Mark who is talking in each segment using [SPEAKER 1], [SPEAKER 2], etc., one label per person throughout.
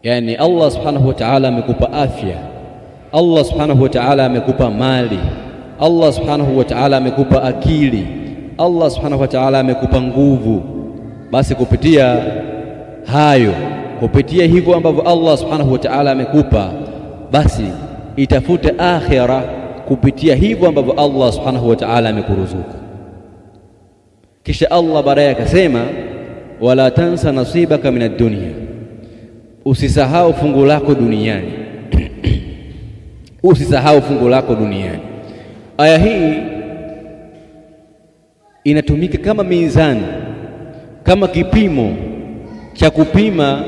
[SPEAKER 1] Yani Allah subhanahu wa ta'ala amekupa afya, Allah subhanahu wa ta'ala amekupa mali, Allah subhanahu wa ta'ala amekupa akili, Allah subhanahu wa ta'ala amekupa nguvu. Basi kupitia hayo, kupitia hivyo ambavyo Allah subhanahu wa ta'ala amekupa, basi itafute akhira kupitia hivyo ambavyo Allah subhanahu wa ta'ala amekuruzuku. Kisha Allah baadaye akasema, wala tansa nasibaka minad dunya, usisahau fungu lako duniani. Usisahau fungu lako duniani. Aya hii inatumika kama mizani, kama kipimo cha kupima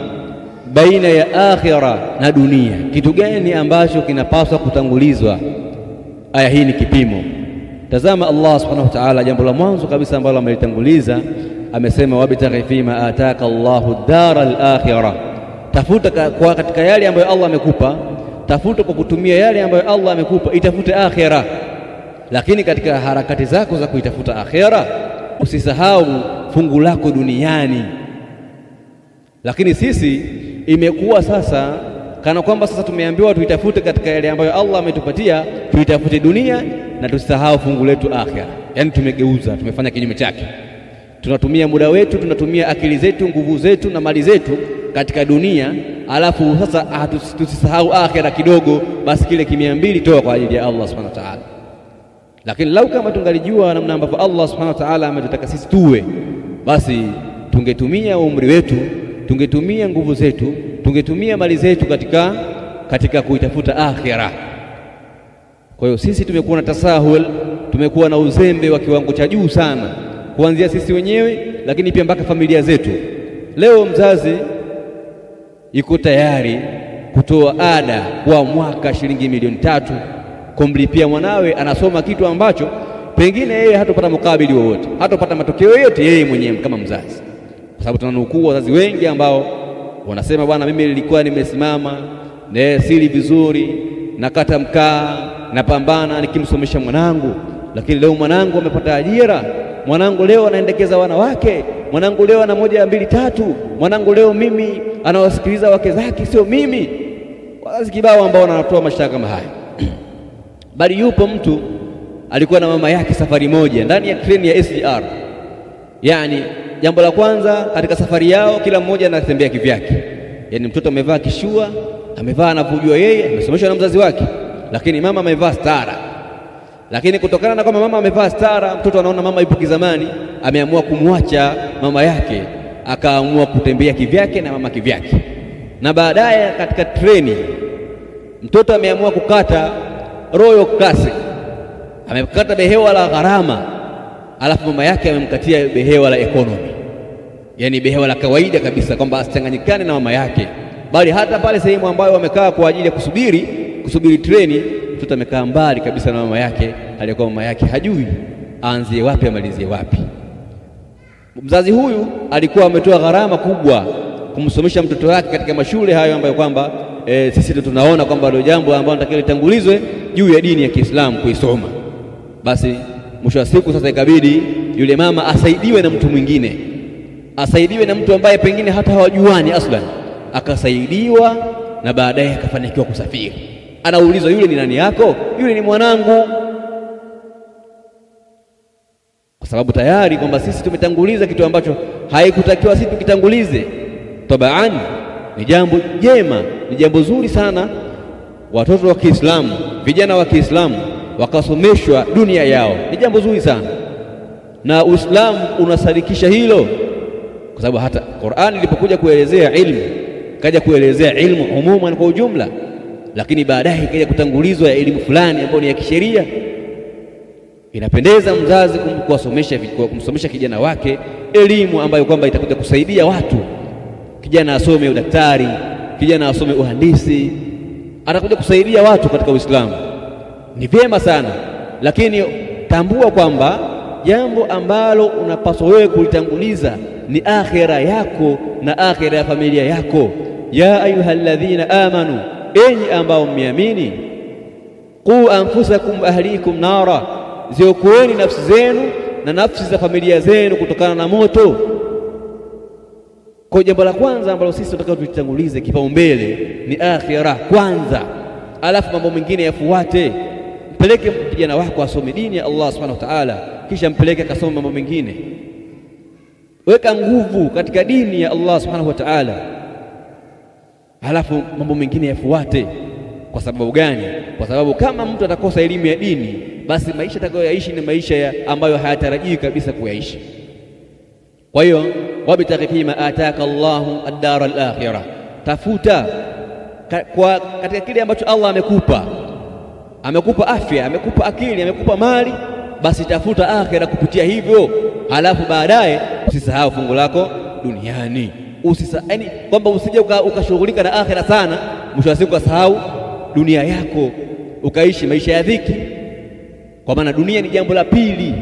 [SPEAKER 1] baina ya akhira na dunia. Kitu gani ambacho kinapaswa kutangulizwa? Aya hii ni kipimo. Tazama Allah subhanahu wa ta'ala, jambo la mwanzo kabisa ambalo amelitanguliza, amesema wabtaghi fima ataka Allahu ad-dara al-akhirah. Tafuta kwa katika yale ambayo Allah amekupa, tafuta kwa kutumia yale ambayo Allah amekupa, itafute akhira. Lakini katika harakati zako za kuitafuta akhira, usisahau fungu lako duniani. Lakini sisi imekuwa sasa kana kwamba sasa tumeambiwa tuitafute katika yale ambayo Allah ametupatia, tuitafute dunia na tusisahau fungu letu akhira. Yani tumegeuza, tumefanya kinyume chake. Tunatumia muda wetu, tunatumia akili zetu, nguvu zetu na mali zetu katika dunia, alafu sasa tusisahau akhira kidogo, basi kile 200 toa kwa ajili ya Allah subhanahu wa ta'ala. Lakini lau kama tungalijua namna ambavyo Allah subhanahu wa ta'ala ametutaka sisi tuwe, basi tungetumia umri wetu, tungetumia nguvu zetu, tungetumia mali zetu katika kuitafuta akhira. Kwa hiyo sisi tumekuwa na tasahul, tumekuwa na uzembe wa kiwango cha juu sana, kuanzia sisi wenyewe lakini pia mpaka familia zetu. Leo mzazi yuko tayari kutoa ada kwa mwaka shilingi milioni 3 kumlipia mwanawe anasoma kitu ambacho pengine yeye hatopata mukabili wowote, hatopata matokeo yote yeye mwenyewe kama mzazi. Kwa sababu tunanukuu wazazi wengi ambao wanasema, bwana, mimi nilikuwa nimesimama sili vizuri, nakata mkaa, napambana nikimsomesha mwanangu, lakini leo mwanangu amepata ajira, mwanangu leo anaendekeza wanawake, mwanangu leo ana 1 2 3, mwanangu leo mimi anawasikiliza wake zake, sio mimi. Wazazi kibao ambao wanatoa mashtaka kama haya. Bali yupo mtu alikuwa na mama yake safari moja ndani ya treni ya SGR. Yani jambo la kwanza katika safari yao, kila mmoja anatembea kivyake. Yani mtoto amevaa kishua, amevaa anapojua yeye, amesomeshwa na mzazi wake, lakini mama amevaa stara. Lakini kutokana na kwamba mama amevaa stara, mtoto anaona mama yupo kizamani, ameamua kumwacha mama yake, akaamua kutembea kivyake na mama kivyake. Na baadaye katika treni mtoto ameamua kukata Royal Classic, amekata behewa la gharama, alafu mama yake amemkatia behewa la economy, yani behewa la kawaida kabisa, kwamba asichanganyikane na mama yake. Bali hata pale sehemu ambayo wamekaa kwa ajili ya kusubiri treni, mtoto amekaa mbali kabisa na mama yake, aliyekuwa mama yake hajui aanzie wapi amalizie wapi. Mzazi huyu alikuwa ametoa gharama kubwa kumsomesha mtoto wake katika mashule hayo ambayo kwamba sisi ndio tunaona kwamba ndio jambo ambalo natakiwa litangulizwe juu ya dini ya Kiislamu kuisoma. Basi mwisho wa siku sasa ikabidi yule mama asaidiwe na mtu mwingine, asaidiwe na mtu ambaye pengine hata hawajuani aslan, akasaidiwa na baadaye akafanikiwa kusafiri. Anaulizwa, yule ni nani yako? Yule ni mwanangu. Kwa sababu tayari kwamba sisi tumetanguliza kitu ambacho haikutakiwa sisi tukitangulize. Tabaani ni jambo jema, ni jambo zuri sana watoto wa Kiislamu, vijana wa Kiislamu wakasomeshwa dunia yao, ni jambo zuri sana, na Uislamu unasadikisha hilo. Kwa sababu hata Qur'an ilipokuja kuelezea ilmu, kaja kuelezea ilmu umuman kwa ujumla, lakini baadaye ikaja kutangulizwa elimu fulani ambayo ni ya kisheria. Inapendeza mzazi kumsomesha kijana wake elimu ambayo kwamba itakuja kusaidia watu. Kijana asome udaktari, kijana asome uhandisi, atakuja kusaidia watu katika Uislamu. Ni vyema sana, lakini tambua kwamba jambo ambalo unapaswa wewe kulitanguliza ni akhira yako na akhira ya familia yako. Ya ayyuhalladhina amanu, enyi ambao mmeamini, qu anfusakum ahlikum nara, ziokoeni nafsi zenu na nafsi za familia zenu kutokana na moto. Kwa jambo la kwanza ambalo sisi tunataka tulitangulize kipaumbele ni akhira kwanza, alafu mambo mengine yafuate. Mpeleke kijana wako asome dini ya Allah subhanahu wa ta'ala, kisha mpeleke akasome mambo mengine. Weka nguvu katika dini ya Allah subhanahu wa ta'ala, halafu mambo mengine yafuate. Kwa sababu gani? Kwa sababu kama mtu atakosa elimu ya dini, basi maisha atakayoyaishi ni maisha ambayo hayatarajii kabisa kuyaishi. Kwa hiyo wabtaghi fima ataka Allahu ad-dar al-akhirah, tafuta katika kile ambacho Allah amekupa afya, amekupa akili, amekupa mali, basi tafuta akhira kupitia hivyo. Halafu baadaye usisahau fungu lako duniani. Yaani kwamba usije ukashughulika na akhira sana, mwisho wa siku ukasahau dunia yako, ukaishi maisha ya dhiki, kwa maana dunia ni jambo la pili.